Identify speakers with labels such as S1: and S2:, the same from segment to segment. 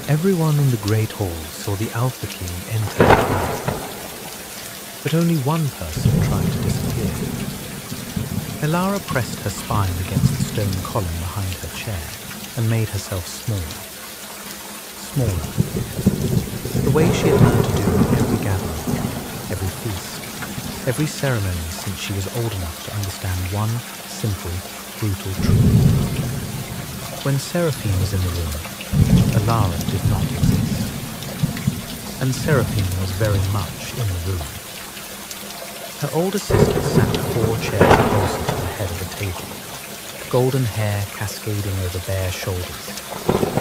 S1: Everyone in the Great Hall saw the Alpha King enter the throne, but only one person tried to disappear. Elara pressed her spine against the stone column behind her chair and made herself smaller. Smaller. The way she had learned to do in every gathering, every feast, every ceremony since she was old enough to understand one simple, brutal truth. When Seraphine was in the room, Elara did not exist. And Seraphine was very much in the room. Her older sister sat 4 chairs closer to the head of the table, golden hair cascading over bare shoulders.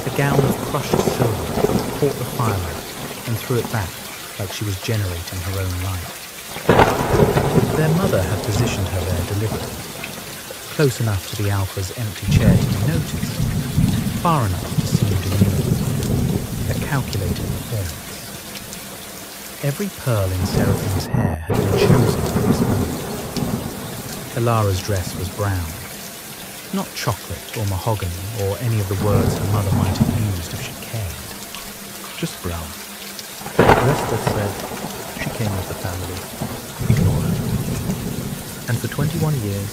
S1: A gown of crushed silver caught the firelight and threw it back like she was generating her own light. Their mother had positioned her there deliberately, close enough to the Alpha's empty chair to be noticed, far enough to seem demure. A calculated performance. Every pearl in Seraphine's hair had been chosen for this moment. Elara's dress was brown, not chocolate or mahogany or any of the words her mother might have used if she cared. Just brown. The rest that said, she came with the family. Ignore her. And for 21 years,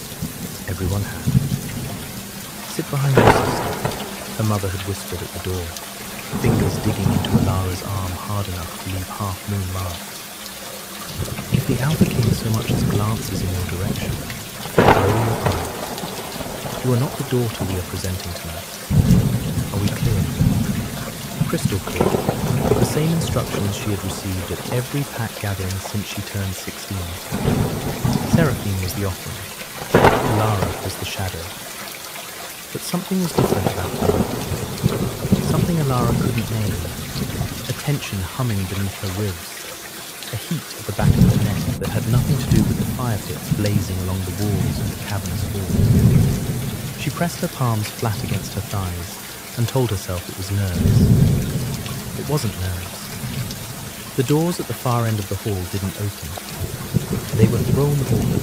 S1: everyone had. Sit behind your sister, her mother had whispered at the door, fingers digging into Elara's arm hard enough to leave half-moon marks. If the Alpha King so much as glances in your direction, lower your eyes. You are not the daughter we are presenting tonight. Are we clear? Crystal clear. The same instructions she had received at every pack gathering since she turned 16. Seraphine was the offering. Elara was the shadow. But something was different about her. Something Elara couldn't name. A tension humming beneath her ribs. A heat at the back of her neck that had nothing to do with the fire pits blazing along the walls of the cavernous hall. She pressed her palms flat against her thighs and told herself it was nerves. It wasn't nerves. The doors at the far end of the hall didn't open. They were thrown open,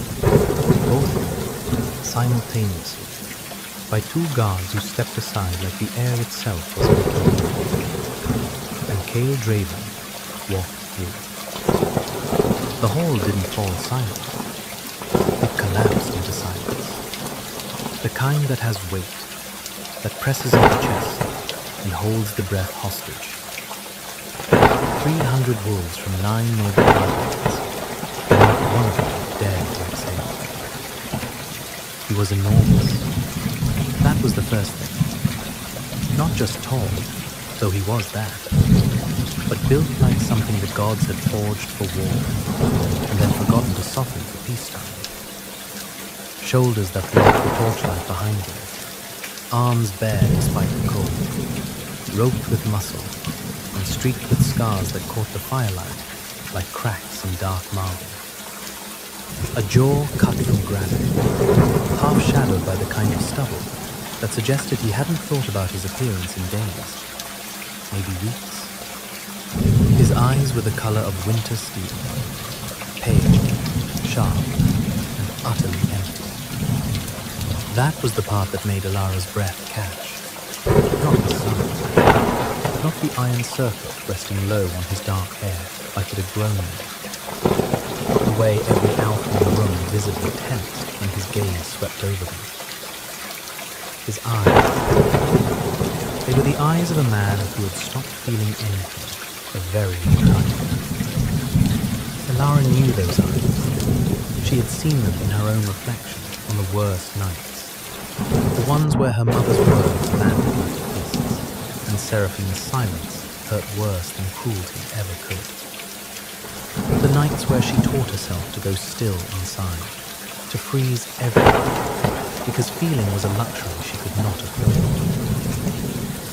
S1: both simultaneously, by 2 guards who stepped aside like the air itself was making room. And Kael Draven walked through. The hall didn't fall silent. It collapsed into silence. The kind that has weight, that presses into the chest and holds the breath hostage. 300 wolves from 9 noble bloodlines, and not one of them dared to exhale. He was enormous. That was the first thing. Not just tall, though he was that, but built like something the gods had forged for war, and then forgotten to soften for peacetime. Shoulders that blocked the torchlight behind him, arms bare despite the cold, roped with muscle, and streaked with scars that caught the firelight like cracks in dark marble. A jaw cut from granite, half shadowed by the kind of stubble that suggested he hadn't thought about his appearance in days, maybe weeks. His eyes were the color of winter steel, pale, sharp, and utterly empty. That was the part that made Elara's breath catch. Not the sun, not the iron circlet resting low on his dark hair like it had grown there. Not the way every Alpha in the room visibly tensed when his gaze swept over them. His eyes. They were the eyes of a man who had stopped feeling anything for a very long time. Elara knew those eyes. She had seen them in her own reflection on the worst nights. The ones where her mother's words landed like fists, and Seraphine's silence hurt worse than cruelty ever could. The nights where she taught herself to go still inside, to freeze everything, because feeling was a luxury she could not afford.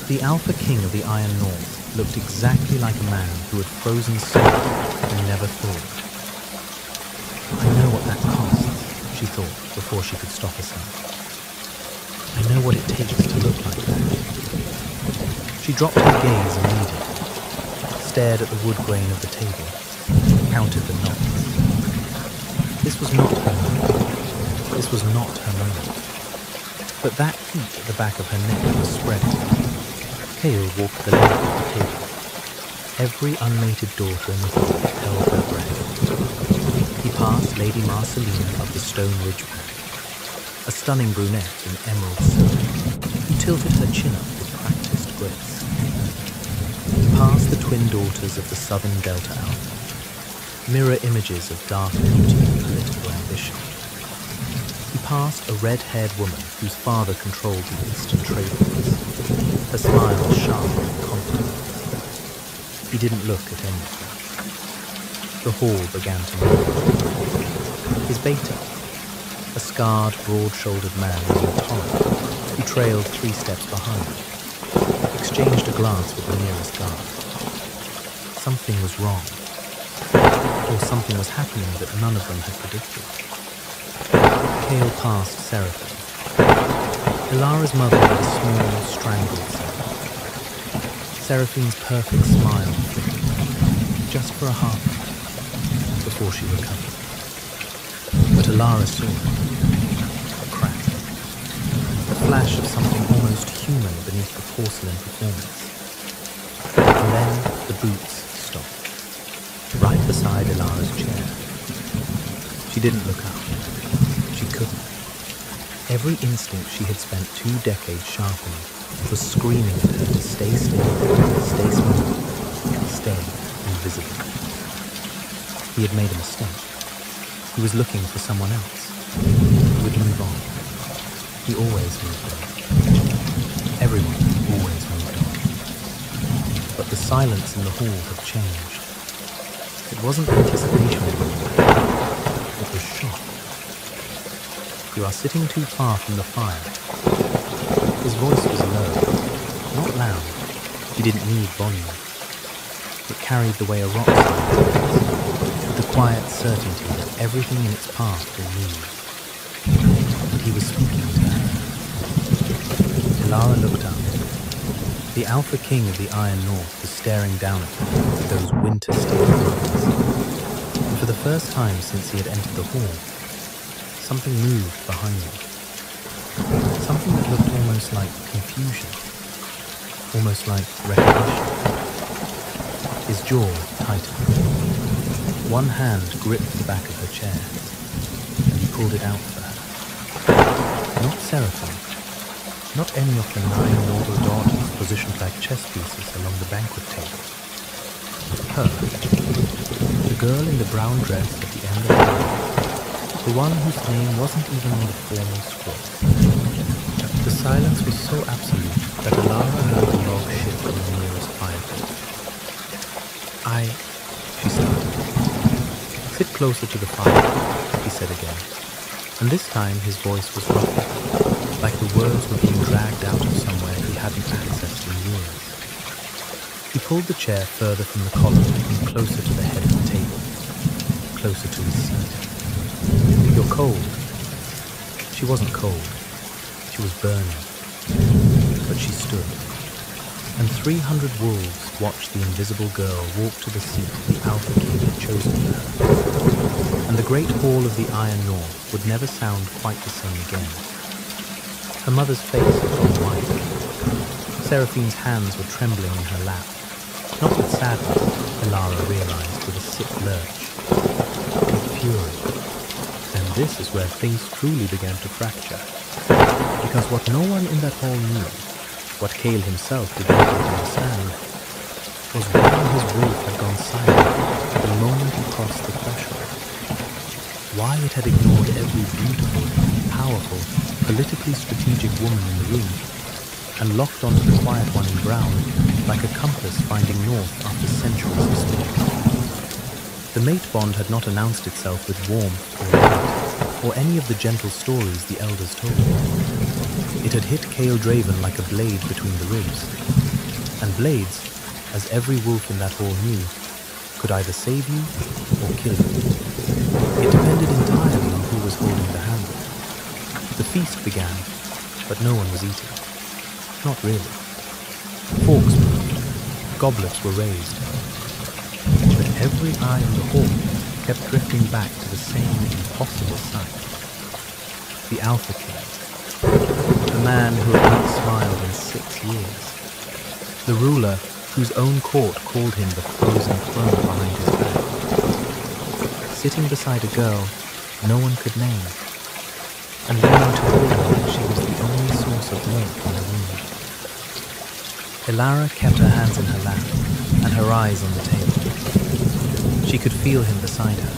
S1: The Alpha King of the Iron North looked exactly like a man who had frozen solid and never thawed. I know what that costs, she thought before she could stop herself. I know what it takes to look like that. She dropped her gaze immediately, stared at the wood grain of the table, counted the knots. This was not her moment. This was not her moment. But that heat at the back of her neck was spreading. Kael walked the length of the table, Every unmated daughter in the hall held her breath. He passed Lady Marcelina of the Stone Ridge Pack, a stunning brunette in emerald silk, who tilted her chin up with practiced grace. He passed the twin daughters of the Southern Delta Alpha, mirror images of dark beauty and political ambition. He passed a red-haired woman whose father controlled the Eastern trade routes, her smile sharp and confident. He didn't look at any of them. The hall began to move. His beta, a scarred, broad-shouldered man named Tom, who trailed 3 steps behind, exchanged a glance with the nearest guard. Something was wrong, or something was happening that none of them had predicted. Cale passed Seraphine. Ilara's mother had a small, strangled sound. Seraphine's perfect smile flickered, just for a half before she recovered. But Ilara saw it. A crack. The flash of something almost human beneath the porcelain performance. And then the boots stopped, right beside Ilara's chair. She didn't look up. She couldn't. Every instinct she had spent 2 decades sharpening was screaming at her to stay still, stay small, stay invisible. He had made a mistake. He was looking for someone else. He would move on. He always moved on. Everyone always moved on. But the silence in the hall had changed. It wasn't anticipation anymore. It was shock. You are sitting too far from the fire. His voice was low, not loud. He didn't need volume. It carried the way a rock slide does, with the quiet certainty that everything in its path will move. And he was speaking to her. Ilara looked up. The Alpha King of the Iron North was staring down at her with those winter-steel eyes. And for the first time since he had entered the hall, something moved behind him. Something that looked almost like confusion, almost like recognition. His jaw tightened. One hand gripped the back of her chair, and he pulled it out for her. Not Seraphine, not any of the 9 noble daughters positioned like chess pieces along the banquet table. Her, the girl in the brown dress at the end of the room. The one whose name wasn't even on the formal scroll. The silence was so absolute that Ilara heard the log shift from the nearest fireplace. She started. Sit closer to the fire, he said again. And this time his voice was ruffled, like the words were being dragged out of somewhere he hadn't accessed in years. He pulled the chair further from the column and closer to the head of the table, closer to his seat. You're cold. She wasn't cold. She was burning. But she stood. And 300 wolves watched the invisible girl walk to the seat the Alpha King had chosen for her. And the great hall of the Iron North would never sound quite the same again. Her mother's face had gone white. Seraphine's hands were trembling in her lap. Not with sadness, Ilara realized with a sick lurch. With fury. And this is where things truly began to fracture. Because what no one in that hall knew, what Cale himself did not understand, was why his wolf had gone silent the moment he crossed the threshold. Why it had ignored every beautiful, powerful, politically strategic woman in the room, and locked onto the quiet one in brown like a compass finding north after centuries of spinning. The mate bond had not announced itself with warmth or light, or any of the gentle stories the elders told. It had hit Cale Draven like a blade between the ribs. And blades, as every wolf in that hall knew, could either save you or kill you. It depended entirely on who was holding the handle. The feast began, but no one was eating. Not really. Forks moved, goblets were raised. But every eye in the hall kept drifting back to the same impossible sight. The Alpha King. The man who had not smiled in 6 years. The ruler whose own court called him the frozen throne behind his back. Sitting beside a girl no one could name, and learning to hold her like she was the only source of milk in the room. Elara kept her hands in her lap and her eyes on the table. She could feel him beside her,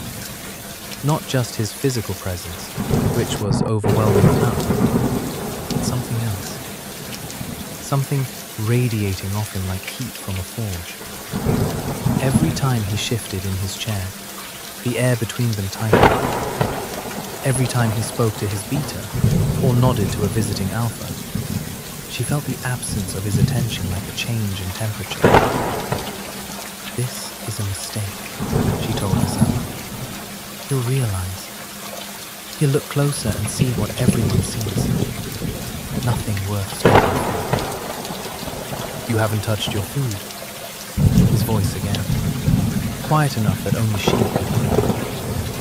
S1: not just his physical presence, which was overwhelming enough, but something else. Something radiating off him like heat from a forge. Every time he shifted in his chair, the air between them tightened. Every time he spoke to his beta or nodded to a visiting alpha, she felt the absence of his attention like a change in temperature. This is a mistake, she told herself. He'll realize. He'll look closer and see what everyone sees. Nothing worth stopping for. You haven't touched your food. His voice again, quiet enough that only she could hear.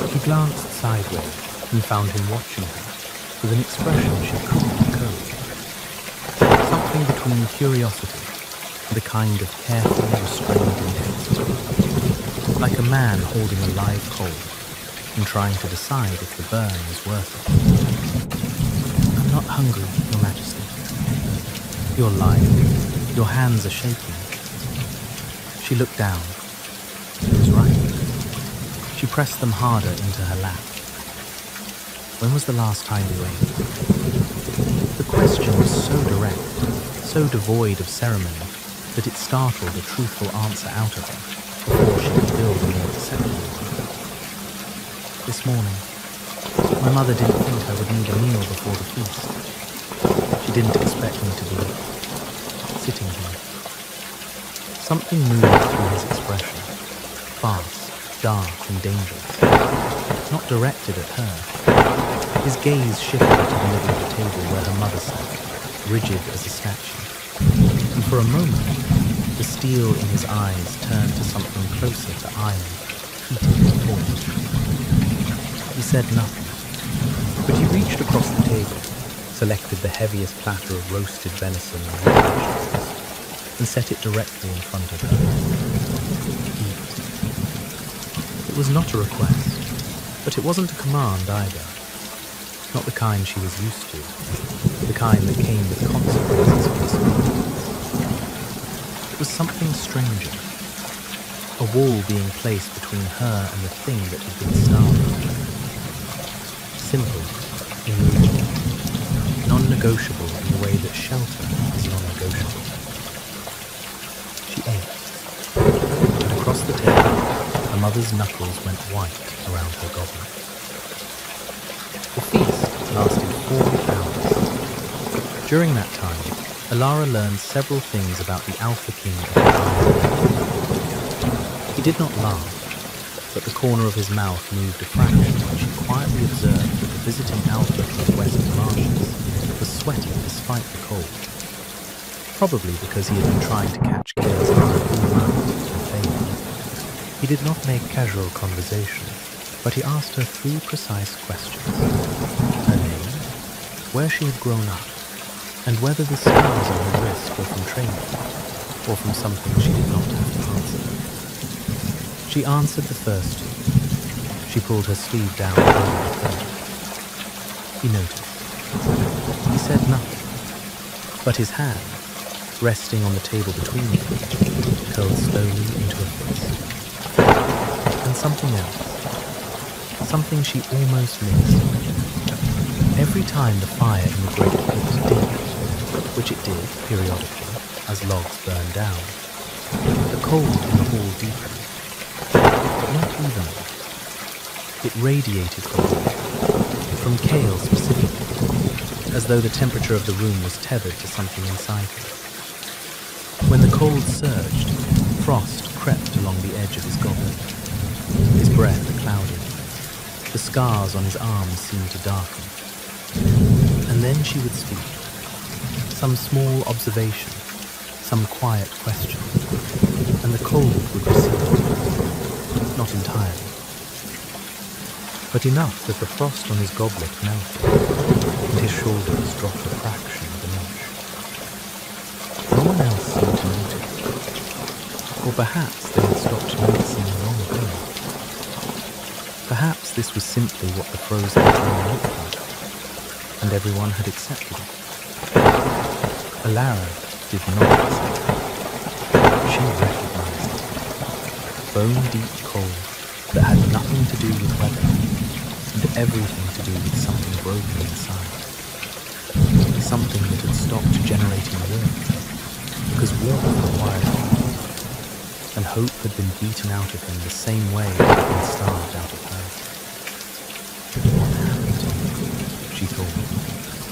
S1: He glanced sideways and found him watching her with an expression she couldn't decode. Something between curiosity and a kind of careful, restrained intensity. Like a man holding a live coal and trying to decide if the burn is worth it. I'm not hungry, Your Majesty. You're lying. Your hands are shaking. She looked down. He was right. She pressed them harder into her lap. When was the last time you ate? The question was so direct, so devoid of ceremony, that it startled a truthful answer out of her before she could build a more acceptable one. This morning, my mother didn't think I would need a meal before the feast. She didn't expect me to be sitting here. Something moved through his expression, fast, dark and dangerous, not directed at her. His gaze shifted to the middle of the table where her mother sat, rigid as a statue. And for a moment, the steel in his eyes turned to something closer to iron, heated and forged. He said nothing, but he reached across the table, selected the heaviest platter of roasted venison and vegetables, and set it directly in front of her. Eat. It was not a request, but it wasn't a command either. Not the kind she was used to, the kind that came with consequences for disobedience. It was something stranger, a wall being placed between her and the thing that had been starved. Simple, immutable, non-negotiable in the way that shelter is non-negotiable. She ate, and across the table, her mother's knuckles went white around her goblet. The feast lasted 4 hours. During that time, Elara learned several things about the Alpha King of the island. He did not laugh, but the corner of his mouth moved a fraction when she quietly observed that the visiting Alpha from the western marshes was sweating despite the cold. Probably because he had been trying to catch Kale's eye all month and failed. He did not make casual conversation, but he asked her 3 precise questions. Her name, where she had grown up, and whether the scars on her wrist were from training, or from something she did not have to answer. She answered the first 2. She pulled her sleeve down over the third. He noticed. He said nothing, but his hand, resting on the table between them, curled slowly into a fist. And something else. Something she almost missed. Every time the fire in the great pit dipped, which it did periodically as logs burned down, the cold in the hall deepened, but not evenly. It radiated from Kale specifically, as though the temperature of the room was tethered to something inside him. When the cold surged, frost crept along the edge of his goblet. His breath clouded. The scars on his arms seemed to darken. And then she would speak. Some small observation, some quiet question, and the cold would recede. Not entirely, but enough that the frost on his goblet melted, and his shoulders dropped a fraction of an inch. No one else seemed to notice. Or perhaps they had stopped noticing long ago. Perhaps this was simply what the frozen town looked like, and everyone had accepted it. Alara did not accept it. She recognized it. Bone-deep cold that had nothing to do with weather, and everything to do with something broken inside. Something that had stopped generating warmth, because warmth required hope, and hope had been beaten out of him the same way it had been starved out of her. What happened to me? She thought,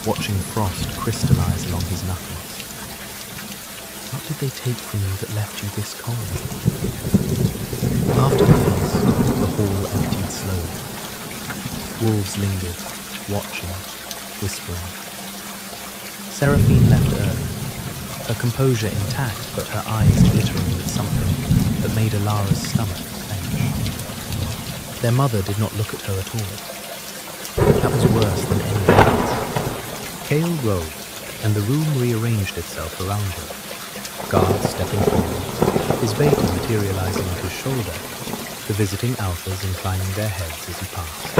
S1: watching frost crystallize along his knuckles. What did they take from you that left you this cold? After the feast, the hall emptied slowly. Wolves lingered, watching, whispering. Seraphine left Earth, her composure intact but her eyes glittering with something that made Alara's stomach clench. Their mother did not look at her at all. That was worse than anything else. Kale rose, and the room rearranged itself around her. Guard stepping forward, his beta materializing at his shoulder, the visiting alphas inclining their heads as he passed.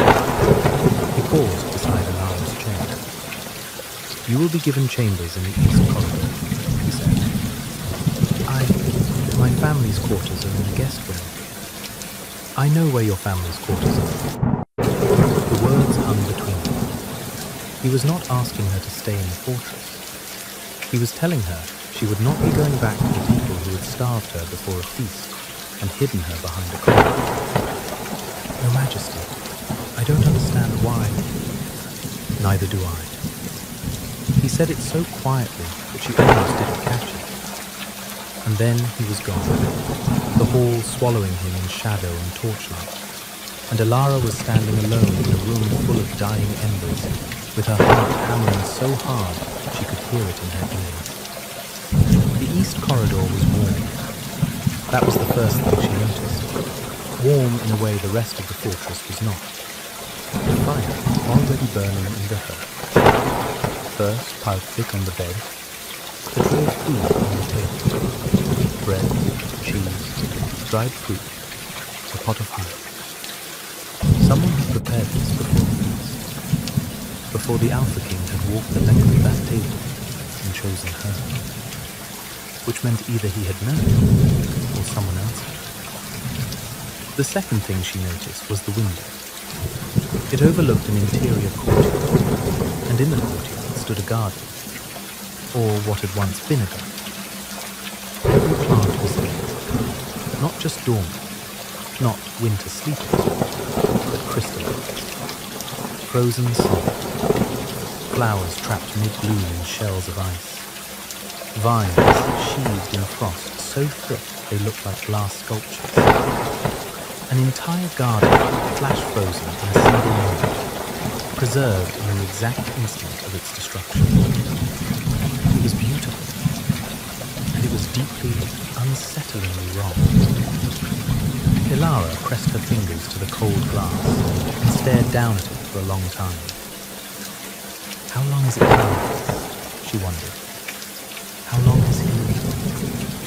S1: He paused beside Alara's chair. "You will be given chambers in the east corridor," he said. My family's quarters are in the guest wing." "I know where your family's quarters are." The words hung between them. He was not asking her to stay in the fortress. He was telling her she would not be going back to the people who had starved her before a feast and hidden her behind a column. "Your Majesty, I don't understand why." "Neither do I." He said it so quietly that she almost didn't catch it. And then he was gone, the hall swallowing him in shadow and torchlight, and Alara was standing alone in a room full of dying embers, with her heart hammering so hard she could hear it in her ears. The east corridor was warm. That was the first thing she noticed. Warm in a way the rest of the fortress was not. The fire was already burning in the hearth. First, piled thick on the bed, a tray of food on the table. Bread, cheese, dried fruit, a pot of honey. Someone had prepared this before the feast, before the Alpha King had walked the length of that table and chosen her, which meant either he had known or someone else had. The second thing she noticed was the window. It overlooked an interior courtyard, and in the courtyard stood a garden, or what had once been a garden. Every plant was there, not just dormant, not winter sleepers, but crystallized, frozen solid, flowers trapped mid-bloom in shells of ice, vines sheathed in frost so thick they looked like glass sculptures, an entire garden flash frozen in a single moment, preserved in the exact instant of its destruction. It was beautiful, and it was deeply, unsettlingly wrong. Alara pressed her fingers to the cold glass and stared down at it for a long time. How long has it been like this? She wondered. How long has he?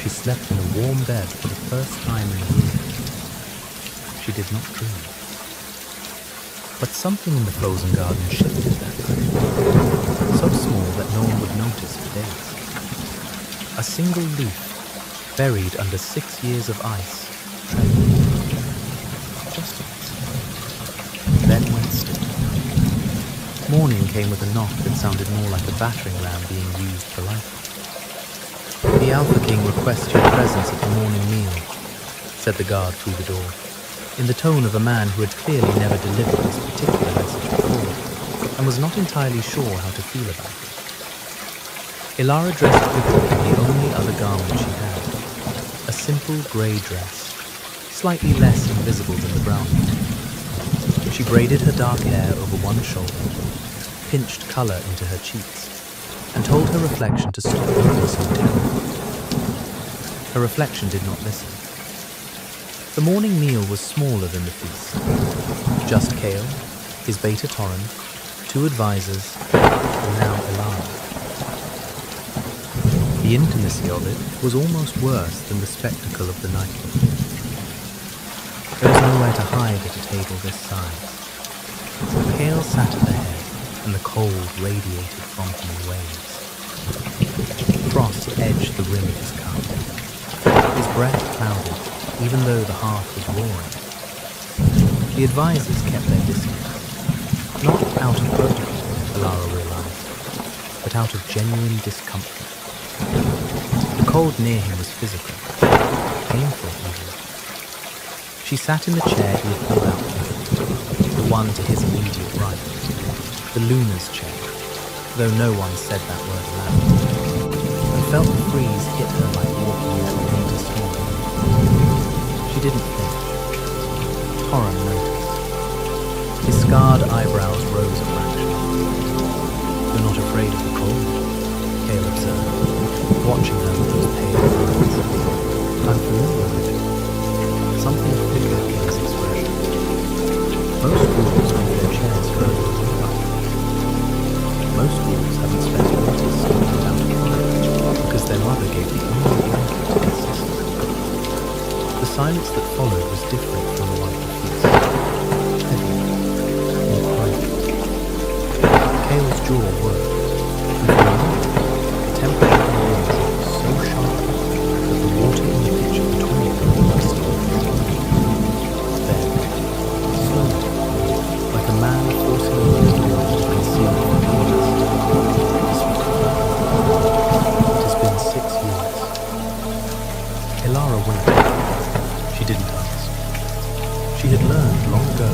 S1: She slept in a warm bed for the first time in years. She did not dream. But something in the frozen garden shifted that night, so small that no one would notice for days. A single leaf, buried under 6 years of ice, trembled. Just a bit. Then went still. Morning came with a knock that sounded more like a battering ram being used politely. "The Alpha King requests your presence at the morning meal," said the guard through the door, in the tone of a man who had clearly never delivered this particular message before, and was not entirely sure how to feel about it. Alara dressed quickly in the only other garment she had, a simple grey dress, slightly less invisible than the brown one. She braided her dark hair over one shoulder, pinched colour into her cheeks, and told her reflection to stop looking so terrible. Her reflection did not listen. The morning meal was smaller than the feast. Just Kale, his beta Torrent, 2 advisors, and now Alara. The intimacy of it was almost worse than the spectacle of the night before. There was nowhere to hide at a table this size. Kale sat at the head, and the cold radiated from him in waves. Frost edged the rim of his cup. His breath clouded, even though the hearth was roaring. The advisors kept their distance, not out of protocol, Alara realized, but out of genuine discomfort. The cold near him was physical, painful even. She sat in the chair he had pulled out for her, the one to his immediate right, the Luna's chair, though no one said that word aloud, and felt the freeze hit her like walking into a winter storm. She didn't flinch. Torren noticed. His scarred eyebrows rose a fraction. "You're not afraid of the cold?" Kale observed, watching her with those pale eyes. "I'm familiar with it." Something flickered in his expression. Most wolves move their chairs further away. Most wolves haven't spent winters sleeping without a fire because their mother gave the only blanket to their sister. The silence that followed was different from the one before. Heavy, more quiet. Kale's jaw worked, and for a moment, the temperature of the room dropped so sharply that the water in the pitcher between them almost stopped. Then, slowly, like a man forcing a door to conceal the years, he spoke. It has been 6 years. Alara waited. She didn't ask. She had learned long ago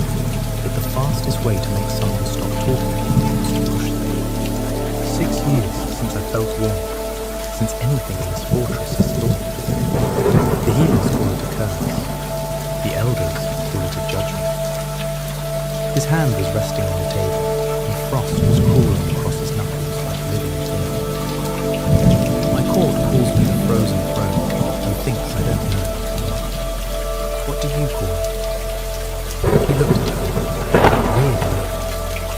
S1: that the fastest way to make someone stop talking was to push them. 6 years since I felt warm, since anything in this fortress has thawed. The healers call it a curse. The elders call it a judgment. His hand was resting on the table, and frost was crawling across his knuckles like living timber. My court calls me the frozen throne and thinks I don't know. What do you call it? He looked at her, weirdly,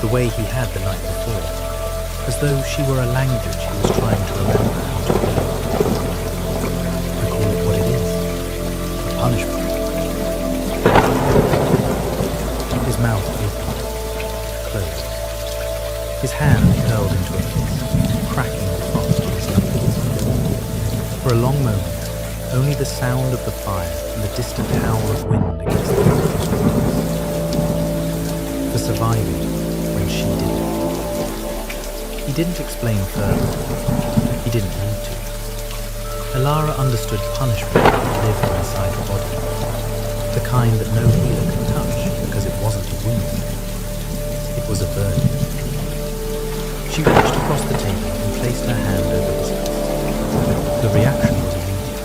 S1: the way he had the night before, as though she were a language he was trying to remember how to learn. I call it what it is, a punishment. His mouth opened, closed. His hand curled into a fist, cracking the frost in his knuckles. For a long moment, only the sound of the fire and the distant howl of wind against the forest walls. For surviving when she didn't. He didn't explain further. He didn't need to. Alara understood punishment lived inside the body, the kind that no healer could touch because it wasn't a wound. It was a burden. She reached across the table and placed her hand over his face. The reaction was immediate.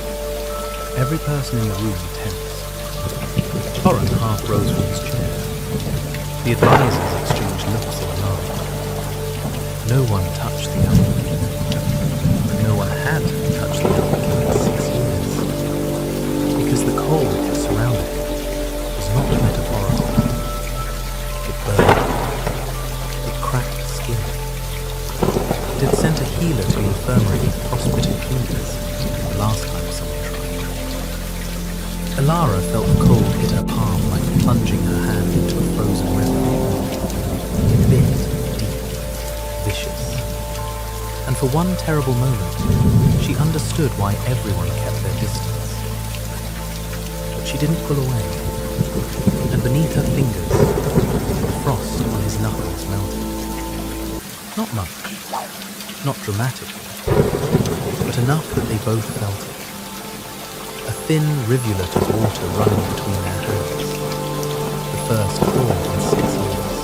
S1: Every person in the room tensed. Torren half rose from his chair. The advisors exchanged looks of alarm. No one touched the Elder King. No one had touched the Elder King in 6 years. Because the cold that surrounded him was not metaphorical. It burned. It cracked the skin. It had sent a healer to the infirmary with frostbitten fingers the last time someone tried. Alara felt the cold hit her palm like plunging her hand into a frozen river. It bit, deep, vicious. And for one terrible moment, she understood why everyone kept their distance. But she didn't pull away, and beneath her fingers, the frost on his knuckles melted. Not much, not dramatically, but enough that they both felt it. A thin rivulet of water running between their hands. The first thaw in 6 years.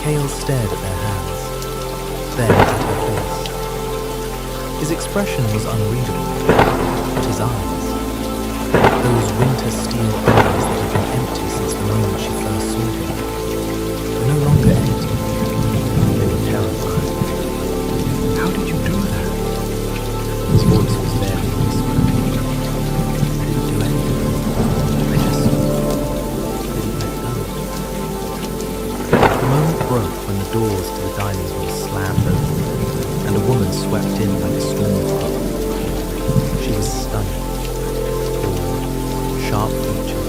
S1: Kale stared at their hands, then at her face. His expression was unreadable, but his eyes, those winter steel eyes that had been empty since the moment she first saw him, were no longer empty. They were terrified. "How did you do that?" His voice was barely a whisper. "I didn't do anything. I just didn't let go." The moment broke when the doors to the dining hall slammed open, and a the woman swept in like a storm cloud. She was stunning, tall, sharp-featured,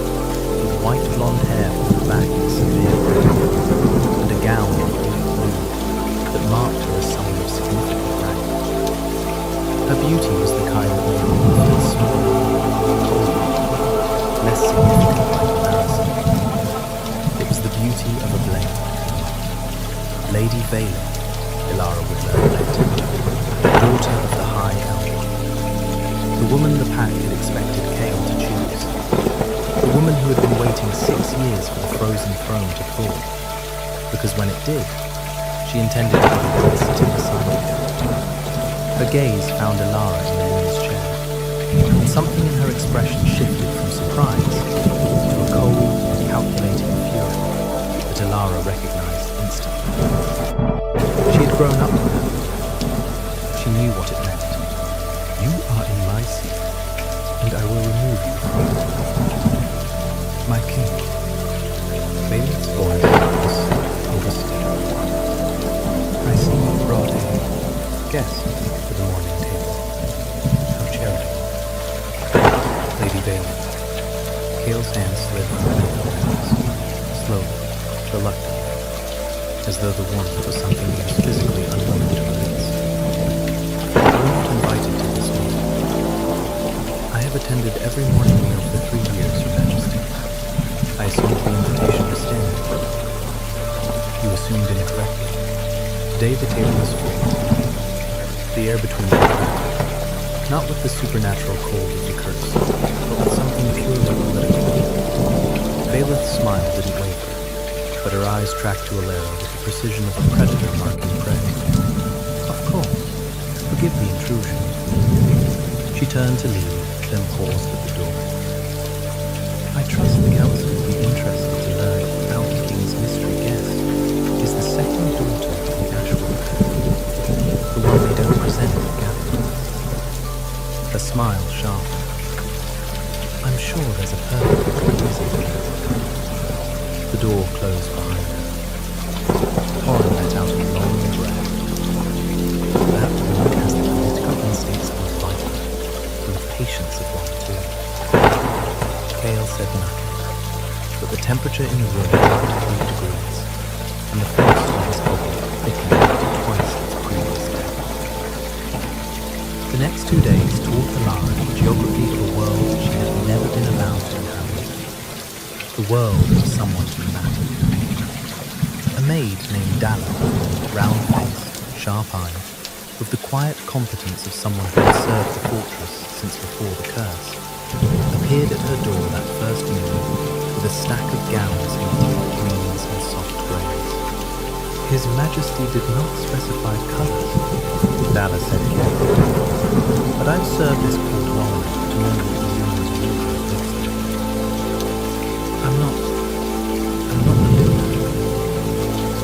S1: with white blonde hair pulled back in a severe braid, and a gown of deep blue that marked her as someone of significant rank. Her beauty was the kind that made one feel smaller, colder, less significant by comparison. It was the beauty of a blade. Lady Valen, Elara would learn later, daughter of the High Elf. The woman the pack had expected Chaol to choose. The woman who had been waiting 6 years for the frozen throne to thaw. Because when it did, she intended to be the one sitting beside it. Her gaze found Elara in the woman's chair, and something in her expression shifted from surprise to a cold, calculating fury that Elara recognized instantly. She had grown up with her. She knew what it meant. You are in my seat, and I will remove you from it. My king. Valen's voice was oversteered. I see you brought a guest for the morning table. How charitable. Lady Valen. Chaol's hand slid underneath her hands, slowly, reluctantly, as though the warmth was something he was physically unwilling to release. You were not invited to this meal. I have attended every morning meal for 3 years, Your Majesty. I assumed the invitation to stand. You assumed incorrectly. Today the table is full. The air between you and I, not with the supernatural cold of the curse, but with something purely political. Valeth's smile didn't waver, but her eyes tracked to Elara with the precision of a predator marking prey. Of course. Forgive the intrusion. She turned to leave, then paused at the door. I trust the council will be interested to learn that Alpha King's mystery guest is the second daughter of the Ashwood family, the one they don't present at gatherings. Her smile sharpened. I'm sure there's a perfect reason for it. The door closed behind her. Horan let out a long breath. That woman has the political instincts of a fighter, and the patience of one too. Chaol said nothing, but the temperature in the room dropped to 3 degrees, and the frost on his body thickened to twice its previous depth. The next 2 days taught Elara the geography of a world she had never been allowed to inhabit. The world of someone who mattered. A maid named Dalla, round-faced, sharp-eyed, with the quiet competence of someone who had served the fortress since before the curse, appeared at her door that first morning with a stack of gowns in deep greens and soft greys. His Majesty did not specify colours, Dalla said carefully, but I've served this court long enough to know what the woman's wardrobe looks like. I'm not religious.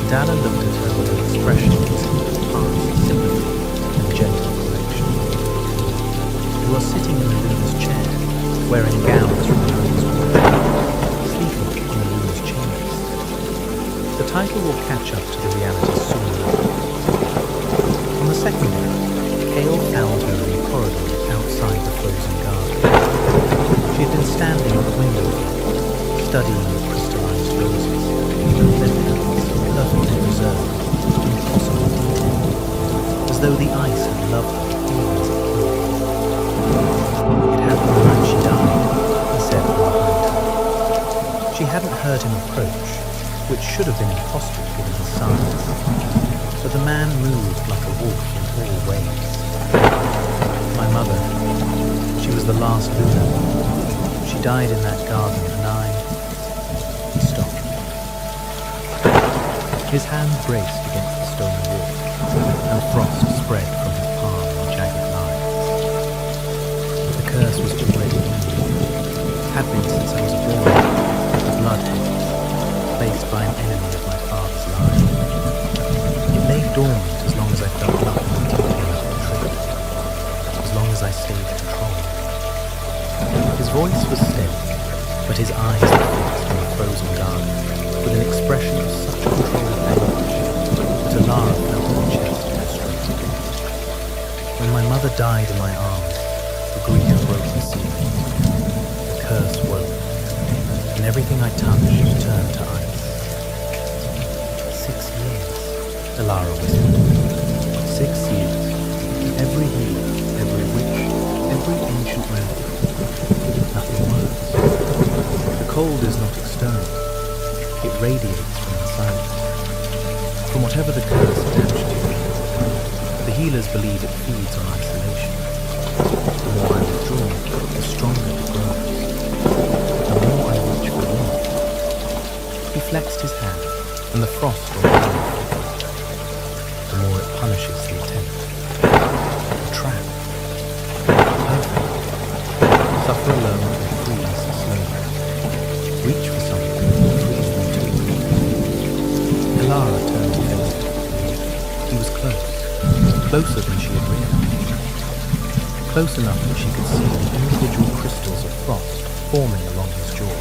S1: Dalla looked at her with an expression consistent with past sympathy and gentle correction. You are sitting in the ruler's chair, wearing gowns from the ruler's wardrobe, sleeping in the ruler's chambers. The title will catch up to the reality soon enough. On the second day, Chaol found her in the corridor outside the frozen garden. She had been standing at the window, studying the crystallized roses, their petals perfectly preserved, to impossible detail, as though the ice had loved her even as it killed. It happened the night she died, he said from behind her. She hadn't heard him approach, which should have been impossible given his size. But the man moved like a wolf in all ways. My mother, she was the last Luna. She died in that garden, and He stopped. His hand braced against the stone wall, and frost spread from his palm in jagged lines. But the curse was already in me. Had been since I was born, the blood hex, placed by an enemy of my father's line. It lay dormant as long as I felt nothing keeping me from truth, as long as I stayed controlled. His voice was steady, but his eyes were fixed on the frozen garden, with an expression of such controlled anguish that Elara felt her chest go straight. my mother died in my arms, the grief broke the seal. The curse woke, and everything I touched turned to ice. 6 years, Elara whispered. 6 years. Every healer, every witch, every ancient remedy. Nothing works. The cold is not external. It radiates from inside. From whatever the curse attached to it. The healers believe it feeds on isolation. The more I withdraw, the stronger it grows. The more I reach for warmth. He flexed his hand, and the frost on the ground fell. The more it punishes the attempt. A trap. Perfect. Suffer alone and freeze slowly. Reach for something and freeze them too. Elara turned to face him. He was close. Closer than she had realized. Close enough that she could see the individual crystals of frost forming along his jaw.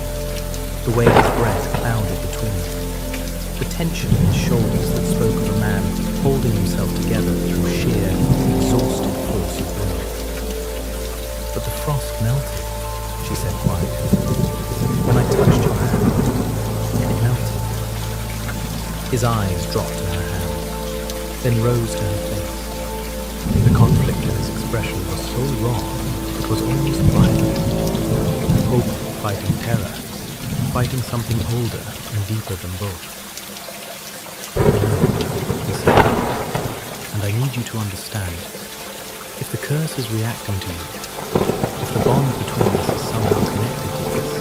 S1: The way his breath clouded between them. The tension in his shoulders that spoke of a man holding himself together through sheer, exhausted force of will. But the frost melted, she said quietly. When I touched your hand, it melted. His eyes dropped to her hand, then rose to her face. The conflict in his expression was so raw, it was almost violent. Hope fighting terror, fighting something older and deeper than both. He said, and I need you to understand, if the curse is reacting to you, if the bond between us is somehow connected to this,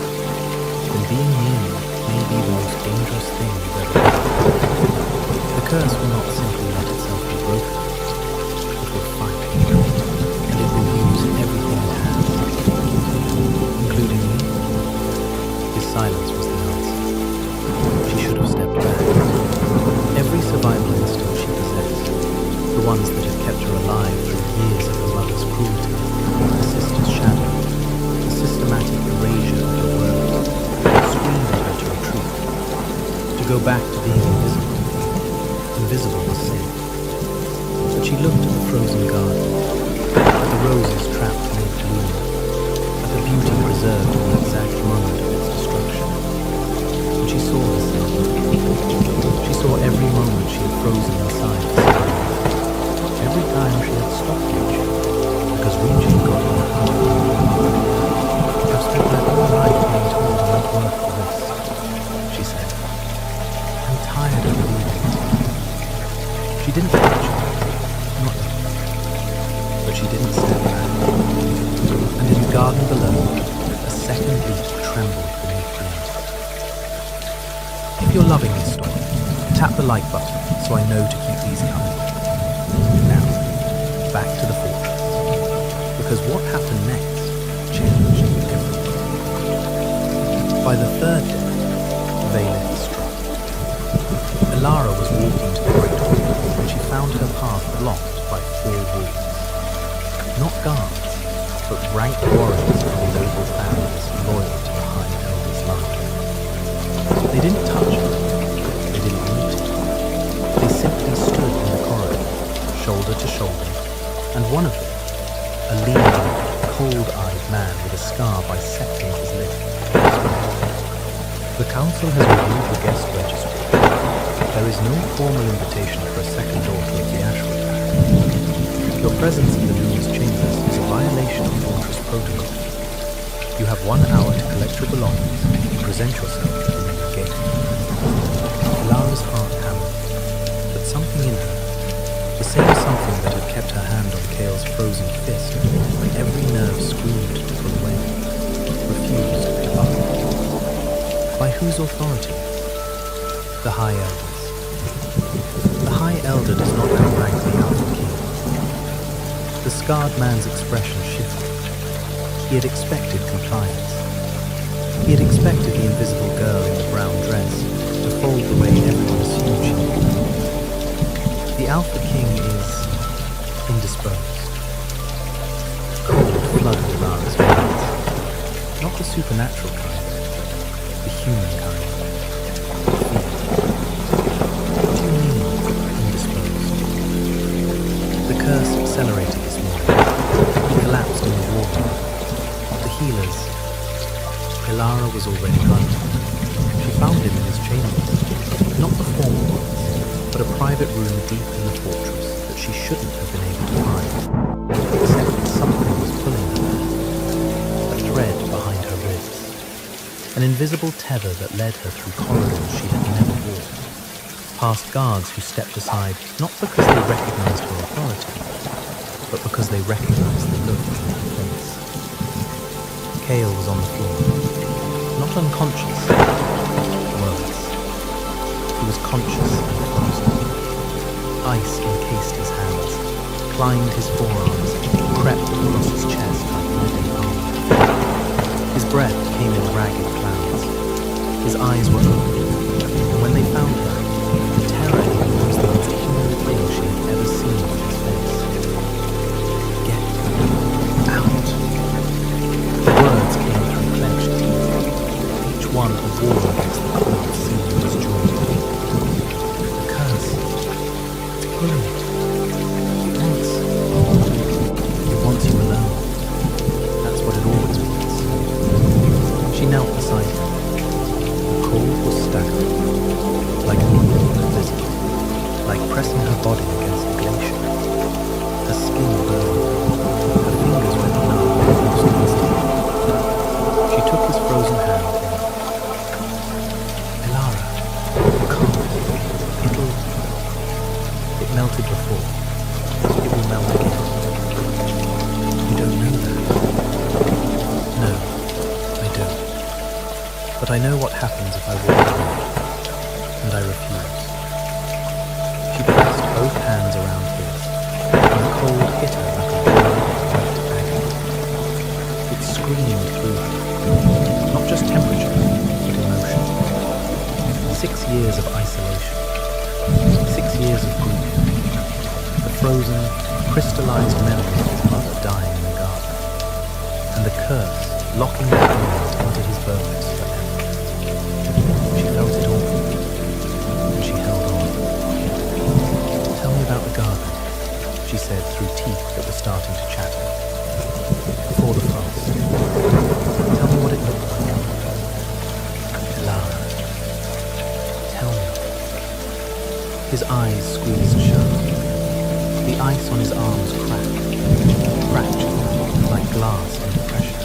S1: then being near you may be the most dangerous thing you've ever done. The curse will not simply let itself be broken. It will fight, and it will use everything it has, including you. His silence was the answer. She should have stepped back. Every survival instinct she possessed, the ones that had kept her alive through years of her mother's cruelty, her sister's shadow, the systematic erasure of her world, screamed at her to retreat, to go back to being invisible. Invisible was sin. But she looked at the frozen garden, at the roses trapped mid-bloom, at the beauty preserved in the exact moment of its destruction. And she saw herself. She saw every moment she had frozen inside to survive. Every time she had stopped reaching, because reaching got her harder. I've spent my whole life being told I'm not worth the risk, she said. I'm tired of believing it. She didn't touch her, not yet. But she didn't step back. And in the garden below, a second leaf trembled beneath the earth. If you're loving this story, tap the like button so I know to keep these coming. Now, back to the fortress. Because what happened next changed everything. By the third day, Vaelith struck. Elara was walking to the great hall when she found her path blocked by 4 wolves. Not guards, but ranked warriors from noble families loyal to the High Elder's line. They didn't touch her, they didn't meet her. They simply stood in the corridor, shoulder to shoulder, and one of them, a lean, cold-eyed man with a scar bisecting his lip, spoke. The council has reviewed the guest registry. There is no formal invitation for a second daughter of the Ashwood family. Your presence in the Luminous Chambers is a violation of Fortress protocol. You have 1 hour to collect your belongings and present yourself at the main gate. Elara's heart hammered, but something in her, the same something that had kept her hand on Kael's frozen fist when every nerve screamed to pull away, refused to buckle. By whose authority? The High Elder's. The High Elder does not outrank the Alpha King. The scarred man's expression shifted. He had expected compliance. He had expected the invisible girl in the brown dress to fold the way everyone assumed she would. The Alpha King is indisposed. Cold flooded Elara's veins. Not the supernatural kind, the human kind. What do you mean, indisposed? The curse accelerated this morning. stone wall. The healers. Elara was already running. She found him in his chambers. Not the formal ones, but a private room deep in the fortress that she shouldn't have been able to find, except that something was pulling her there. A thread behind her ribs. An invisible tether that led her through corridors she had never walked, past guards who stepped aside not because they recognized her authority, but because they recognized the look on her face. Kale was on the floor, not unconscious, worse. He was conscious and frozen. Ice encased his hands, climbed his forearms, crept across his chest like living bone. His breath came in ragged clouds. His eyes were open, and when they found her, the terror in him was the most human thing she had ever seen on his face. Get out. The words came through clenched teeth, each one a war against the cold sea of his jaw. The curse. It's pulling it. It wants you alone. That's what it always wants. She knelt beside him. The cold was staggering, like moving invisible, like pressing her body against the glacier. Her skin burned. Her fingers went numb almost instantly. She took his frozen hand in. Elara, calm. It melted before. It will melt again. You don't know that. No, I don't. But I know what happens if I walk away, and I refuse. She pressed both hands around his, and the cold hit her like a blow of white agony. It screamed through her, not just temperature, but emotion. 6 years of isolation, 6 years of grief, the frozen, crystallized memory of his mother dying in the garden, and the curse locking the bones into his bones forever. She felt it all, and she held on. Tell me about the garden, she said through teeth that were starting to chatter. Before the frost. Tell me what it looked like. Elara, tell me. His eyes squeezed shut. The ice on his arms cracked, fractured, like glass under pressure.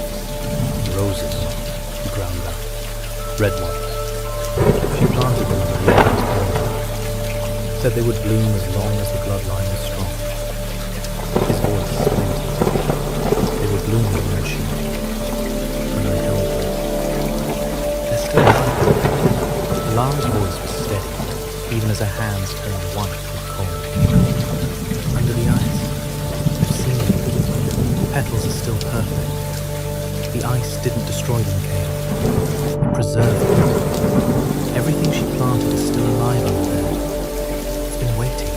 S1: Roses, he ground out. Red ones. She planted them in the lion's garden. Said they would bloom as long as the bloodline was strong. His voice splintered. They were blooming when when I held them. They're still alive. Lara's voice was steady, even as her hands turned white with cold. Under the ice, I've seen them. The petals are still perfect. The ice didn't destroy them, Kale. It preserved them. Everything she planted is still alive under there. It's been waiting.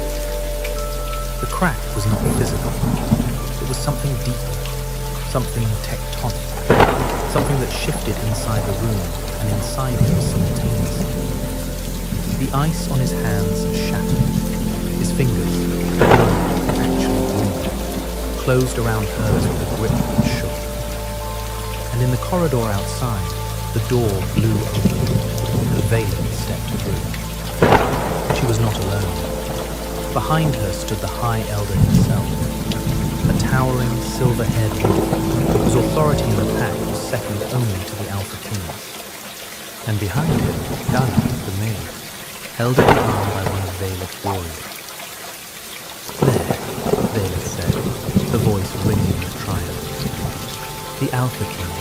S1: The crack was not physical. It was something deeper, something tectonic, something that shifted inside the room and inside him simultaneously. The ice on his hands shattered. His fingers, actually blue, closed around hers with a grip that shook. And in the corridor outside, the door blew open, and Valen stepped through. She was not alone. Behind her stood the High Elder himself, a towering, silver-haired wolf whose authority in the pack was second only to the Alpha Kings. And behind him, Dana, the maid, held at the arm by one of Valeth's warriors. There, Valeth said, the voice ringing with triumph. The Alpha King,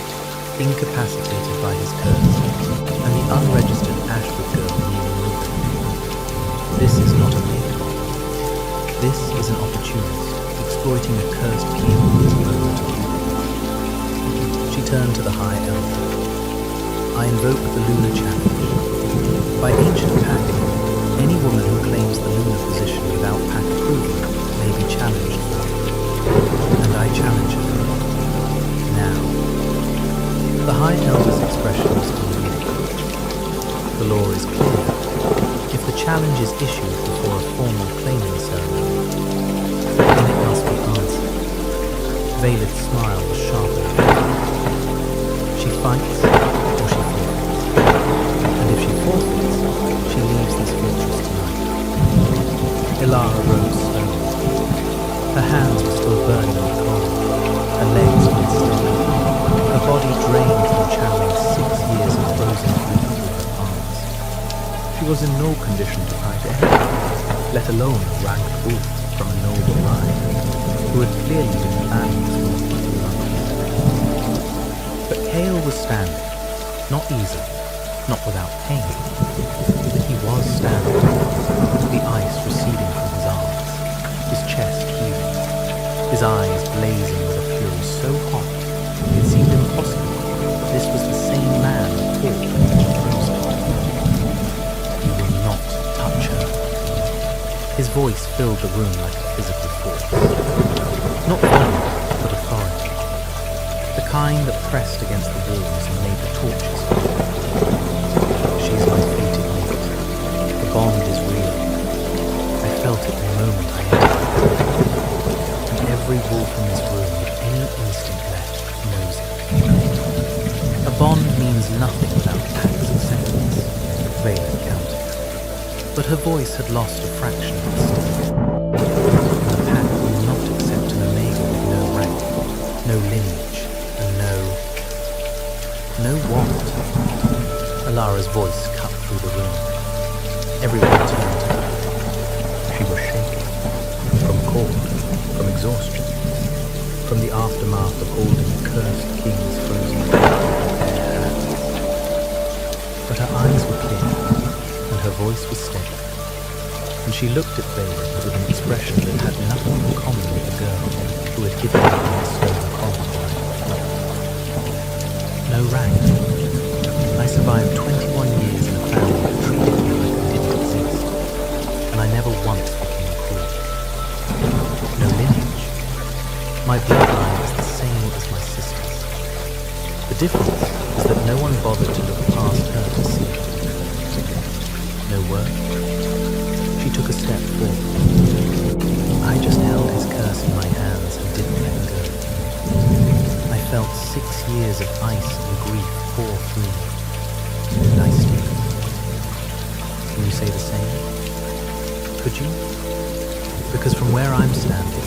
S1: incapacitated by his curse, and the unregistered Ashford girl kneeling with him. This is not a make-believe. This is an opportunist, exploiting a cursed king in his moment of youth. She turned to the High Elder. I invoke the Lunar Challenge. By ancient pact, any woman who claims the lunar position without pact approval may be challenged for it. And I challenge her. Now. The High Elder's expression was unmoving. The law is clear. If the challenge is issued before a formal claiming ceremony, then it must be answered. Vaylid's smile was sharper. She fights or she forfeits. And if she forfeits, she leaves this fortress tonight. Elara rose slowly. Her hands were still burning with cold. Her legs were still. Her body drained from channeling 6 years of frozen grief through her palms. She was in no condition to fight anyone, let alone a ranked wolf from a noble line, who had clearly been planning his mortal love. But Chaol was standing, not easily, not without pain, but he was standing, the ice receding from his arms, his chest heaving, his eyes blazing with a fury so hot it seemed impossible that this was the same man who fought against Jerusalem. He will not touch her. His voice filled the room like a physical force. Not volume, but authority. The kind that pressed against the walls and made the torches fall. She is my fated mate. The bond is real. I felt it the moment I entered. And every wolf in this room with any instinct left knows it. A bond means nothing without pacts and settlements, Vaylid counted. But her voice had lost a fraction of its sting. The pact will not accept an Omega with no rank, no lineage, and no what? Elara's voice cut through the room. Everyone turned to her. She was shaking. From cold, from exhaustion, from the aftermath of holding a cursed king's frozen body in her bare hands. But her eyes were clear, and her voice was steady, and she looked at Vaylid with an expression that had nothing in common with the girl who had given her the stone collar. No rank. I survived 21 years in a family that treated me like I didn't exist, and I never once became cruel. No lineage. My bloodline is the same as my sister's. The difference is that no one bothered to look past her to see it. No word. She took a step forward. I just held his curse in my hands and didn't let go. I felt 6 years of ice and grief pour through me. And I still. Can you say the same? Could you? Because from where I'm standing,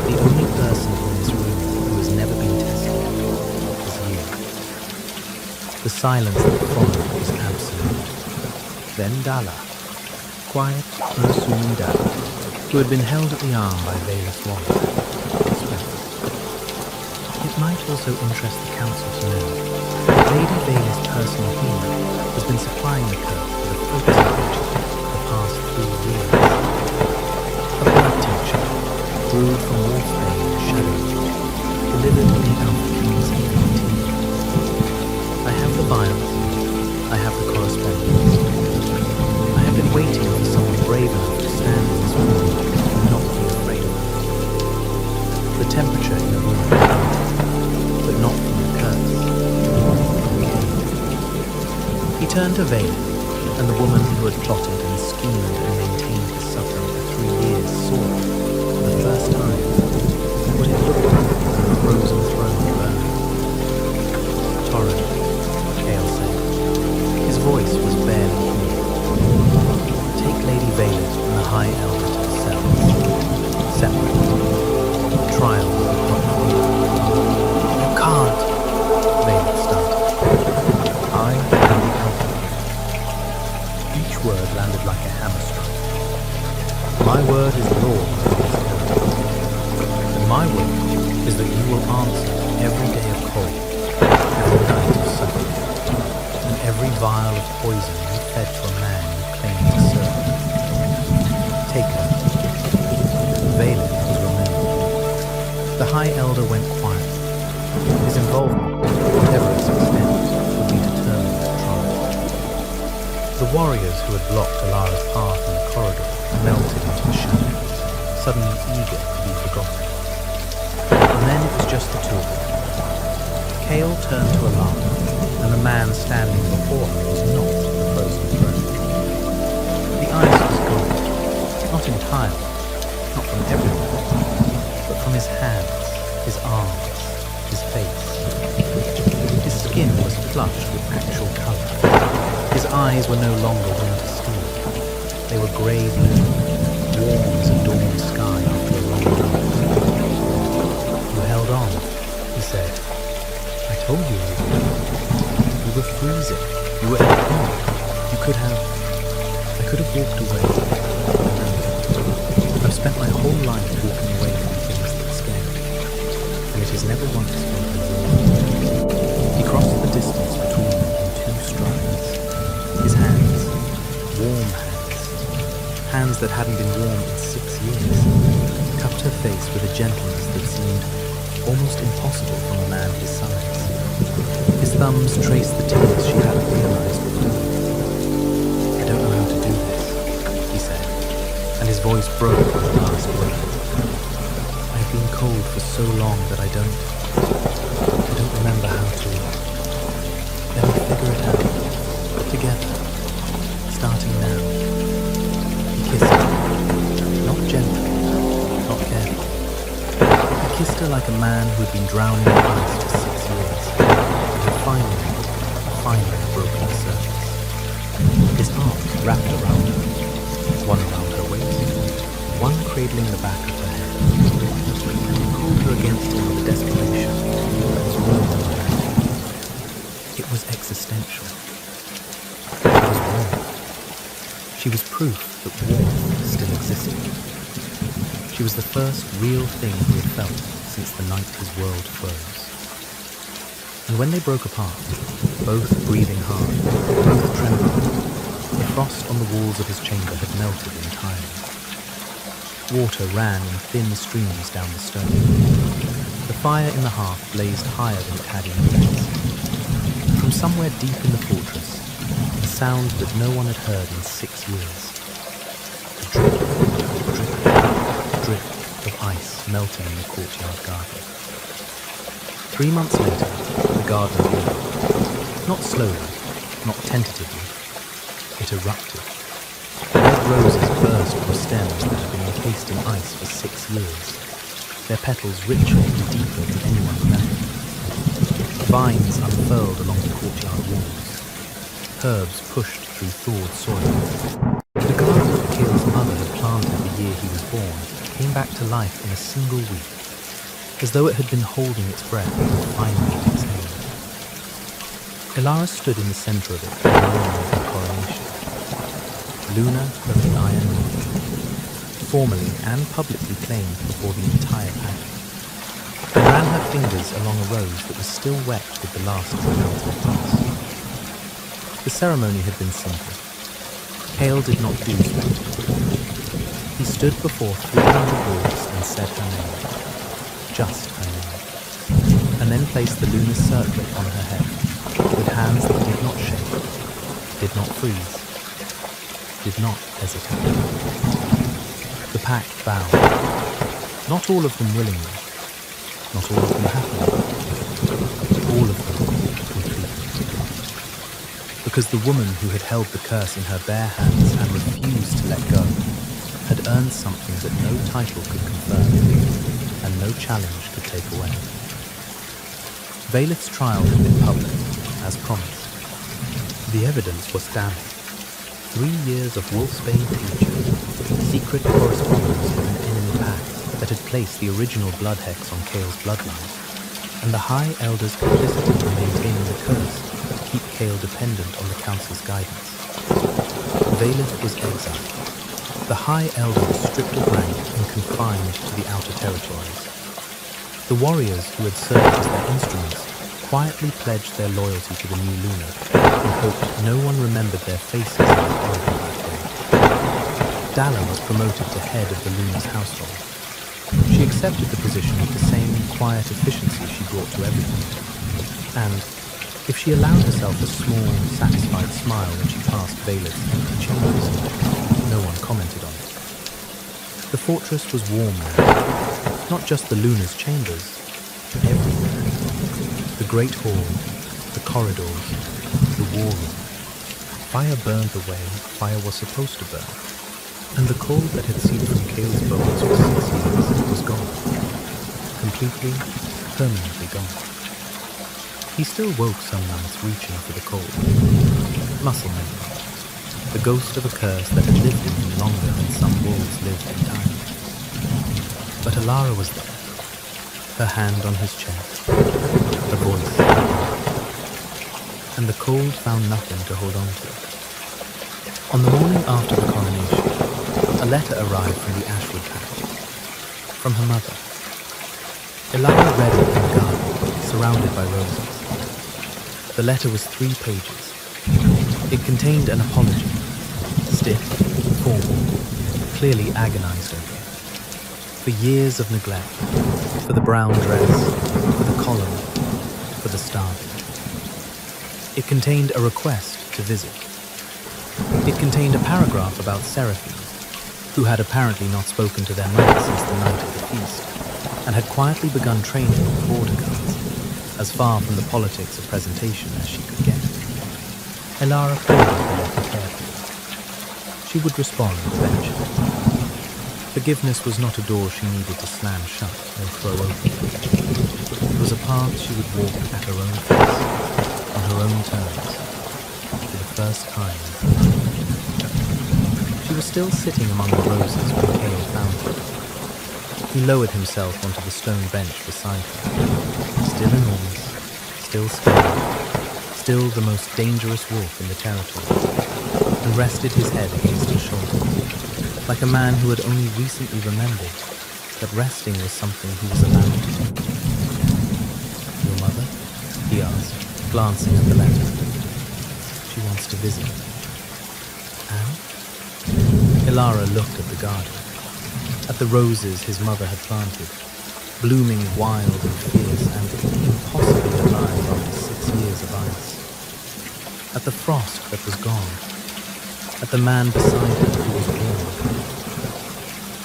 S1: the only person in this room who has never been tested is you. The silence that followed was absolute. Then Dalla, quiet, unassuming Dalla, who had been held at the arm by Vaylid's wand, spoke. It might also interest the council to know that Lady Vaylid's personal healer has been supplying the curse with a focusing agent for the past 3 years. A blood tincture, brewed from Wolfbane and Shadowwood, delivered in the Alpha King's evening tea. I have the vials, I have the correspondence. I have been waiting for someone brave enough to stand in this room and not be afraid of it. The temperature in the room, but not from the curse, from Cain. He turned to Vaylid, and the woman who had plotted and schemed and maintained his suffering for 3 years saw, for the first time, what it looked like when the frozen throne burned. Torrent, Chaol said. His voice was barely human. Take Lady Vaylid and the High Elder to the cells. Separate. The trial will be brought forward. You can't, Vaylid started. I am the Alpha. Each word landed like a hammer stroke. My word is law, and my word is that you will answer every day of cold, every night of suffering, and every vial of poison you fed to a man you claimed to serve. Take her. Vaylid was removed. The High Elder went quiet. His involvement, whatever its extent, would be determined at trial. The warriors who had blocked Elara's path in the corridor melted into the shadows, suddenly eager to be forgotten. And then it was just the two of them. Chaol turned to Elara, and the man standing before her was not the frozen throne. The ice was gone, not entirely, not from everywhere, but from his hands, his arms, flushed with actual colour. His eyes were no longer winter steel. They were grey-blue, warm as a dawn sky after a long night. "You held on," he said. "I told you you would. You were freezing. You were at home. I could have walked away. I've spent my whole life walking away from things that scare me, and it has never once felt warm." He crossed the distance between them in 2 strides. His hands, warm hands that hadn't been warm in 6 years, cupped her face with a gentleness that seemed almost impossible from a man his size. His thumbs traced the tears she hadn't realized before. "I don't know how to do this," he said, and his voice broke with the last word. "I've been cold for so long that I don't remember how to. Let me figure it out. Together. Starting now." He kissed her. Not gently, not carefully. He kissed her like a man who had been drowning in ice for 6 years, and had finally broken the surface. His arms wrapped around her, one around her waist, one cradling the back of her head. And he pulled her against him with a desperation that was more than romantic. It was existential. She was warm. She was proof that warmth still existed. She was the first real thing he had felt since the night his world froze. And when they broke apart, both breathing hard, both trembling, the frost on the walls of his chamber had melted entirely. Water ran in thin streams down the stone. The fire in the hearth blazed higher than it had in years. From somewhere deep in the fortress, a sound that no one had heard in 6 years. The drip, drip, drip of ice melting in the courtyard garden. 3 months later, the garden blew. Not slowly, not tentatively. It erupted. Red roses burst from stems that had been encased in ice for 6 years, their petals richer and deeper than anyone remembered. Vines unfurled along the courtyard walls. Herbs pushed through thawed soil. The garden that Kale's mother had planted the year he was born came back to life in a single week, as though it had been holding its breath and finally exhaled. Elara stood in the centre of it in the morning of her coronation. Luna of the Iron North, formally and publicly claimed before the entire pageant, and ran her fingers along a rose that was still wet with the last of the melted frost. The ceremony had been simple. Kale did not do spectacle. He stood before 300 dwarves and said her name, just her name, and then placed the lunar circlet on her head, with hands that did not shake, did not freeze, did not hesitate. The pack bowed, not all of them willingly, not all of them happily, all of them completely. Because the woman who had held the curse in her bare hands and refused to let go had earned something that no title could confirm and no challenge could take away. Vaelith's trial had been public, as promised. The evidence was damning. 3 years of wolfsbane torture, secret correspondence with an enemy pack that had placed the original blood hex on Kale's bloodline, and the High Elder's complicity in maintaining the curse to keep Kale dependent on the Council's guidance. Vaelith was exiled. The High Elder was stripped of rank and confined to the outer territories. The warriors who had served as their instruments quietly pledged their loyalty to the new Luna and hoped no one remembered their faces in the corridor that day. Dalla was promoted to head of the Luna's household. She accepted the position with the same quiet efficiency she brought to everything. And, if she allowed herself a small, satisfied smile when she passed Vaelith's empty chambers, no one commented on it. The fortress was warm now. Not just the Luna's chambers, everywhere. The great hall, the corridors, the war room. Fire burned the way fire was supposed to burn, and the cold that had seeped from Kale's bones for 6 years was gone. Completely, permanently gone. He still woke some nights reaching for the cold. Muscle memory, the ghost of a curse that had lived in him longer than some wolves lived in time. But Alara was there, her hand on his chest, her voice, and the cold found nothing to hold on to. On the morning after the coronation, a letter arrived from the Ashwood patch, from her mother. Alara read it in the garden, surrounded by roses. The letter was 3 pages. It contained an apology, stiff, formal, clearly agonized over, for years of neglect, for the brown dress, for the cholera, for the starving. It contained a request to visit. It contained a paragraph about Seraphine, who had apparently not spoken to their mother since the night of the feast, and had quietly begun training on the border guards, as far from the politics of presentation as she could get. Alara folded the letter carefully. She would respond eventually. Forgiveness was not a door she needed to slam shut or throw open. It was a path she would walk at her own pace, on her own terms, for the first time. She was still sitting among the roses when Cale found her. He lowered himself onto the stone bench beside her, still enormous, still scared, still the most dangerous wolf in the territory, and rested his head against her shoulder, like a man who had only recently remembered that resting was something he was allowed to do. Your mother? He asked, glancing at the letter. She wants to visit. And? Alara looked at the garden, at the roses his mother had planted, blooming wild and fierce and impossibly alive after 6 years of ice. At the frost that was gone, at the man beside her who was warm.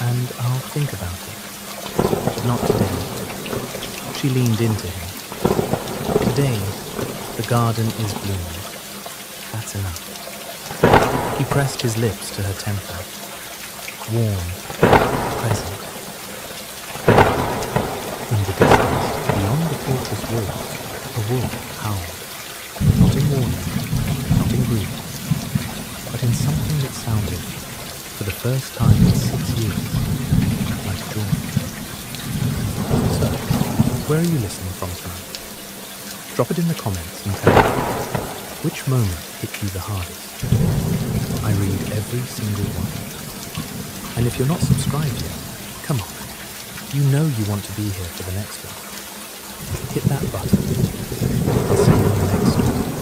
S1: And I'll think about it. Not today. She leaned into him. Today, the garden is blooming. That's enough. He pressed his lips to her temple. Warm, present. In the distance, beyond the fortress walls, a wolf howled. Not in warning, not in grief, but in something that sounded, for the first time in 6 years, like joy. So, where are you listening from tonight? Drop it in the comments and tell me, which moment hit you the hardest? I read every single one. And if you're not subscribed yet, come on. You know you want to be here for the next one. Hit that button